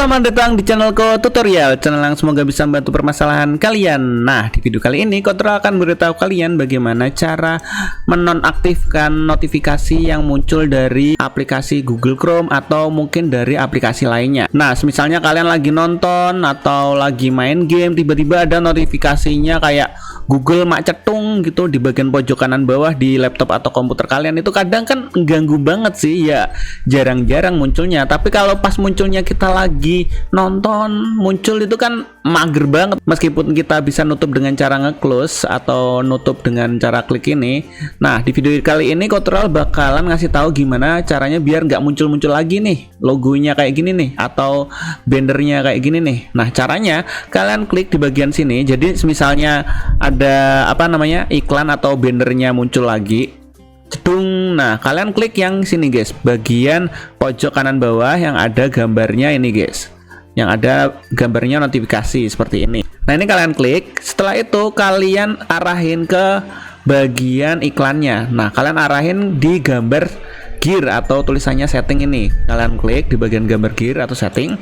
Selamat datang di channelku tutorial, channel yang semoga bisa membantu permasalahan kalian. Nah, di video kali ini Kotrol akan memberitahu kalian bagaimana cara menonaktifkan notifikasi yang muncul dari aplikasi Google Chrome atau mungkin dari aplikasi lainnya. Nah, misalnya kalian lagi nonton atau lagi main game, tiba-tiba ada notifikasinya kayak Google mak cetung gitu di bagian pojok kanan bawah di laptop atau komputer kalian. Itu kadang kan ganggu banget sih ya, jarang-jarang munculnya. Tapi kalau pas munculnya kita lagi nonton muncul itu kan mager banget. Meskipun kita bisa nutup dengan cara nge-close atau nutup dengan cara klik ini. Nah, di video kali ini Kotrol bakalan ngasih tahu gimana caranya biar nggak muncul-muncul lagi nih logonya kayak gini nih atau bannernya kayak gini nih. Nah, caranya kalian klik di bagian sini. Jadi misalnya ada iklan atau bannernya muncul lagi, cedung. Nah, kalian klik yang sini guys, bagian pojok kanan bawah yang ada gambarnya ini guys, yang ada gambarnya notifikasi seperti ini. Nah, ini kalian klik. Setelah itu kalian arahin ke bagian iklannya. Nah, kalian arahin di gambar gear atau tulisannya setting ini. Kalian klik di bagian gambar gear atau setting.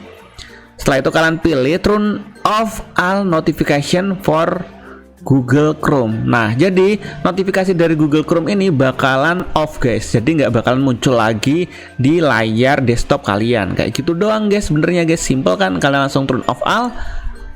Setelah itu kalian pilih turn off all notification for Google Chrome. Nah, jadi notifikasi dari Google Chrome ini bakalan off guys. Jadi nggak bakalan muncul lagi di layar desktop kalian. Kayak gitu doang guys. Sebenarnya guys, simple kan? Kalian langsung turn off all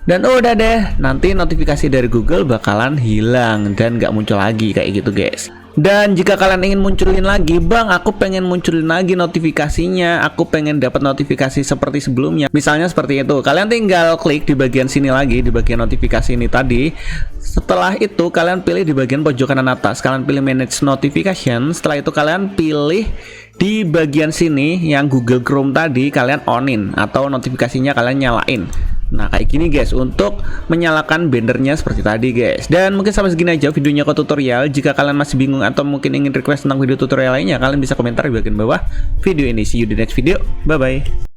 dan udah deh. Nanti notifikasi dari Google bakalan hilang dan nggak muncul lagi kayak gitu guys. Dan jika kalian ingin munculin lagi, bang, aku pengen munculin lagi notifikasinya, aku pengen dapat notifikasi seperti sebelumnya, misalnya seperti itu, kalian tinggal klik di bagian sini lagi, di bagian notifikasi ini tadi. Setelah itu kalian pilih di bagian pojok kanan atas, kalian pilih manage notification. Setelah itu kalian pilih di bagian sini yang Google Chrome tadi, kalian onin atau notifikasinya kalian nyalain. Nah, kayak gini guys untuk menyalakan bannernya seperti tadi guys. Dan mungkin sampai segini aja videonya ke tutorial. Jika kalian masih bingung atau mungkin ingin request tentang video tutorial lainnya, kalian bisa komentar di bagian bawah video ini. See you di next video. Bye bye.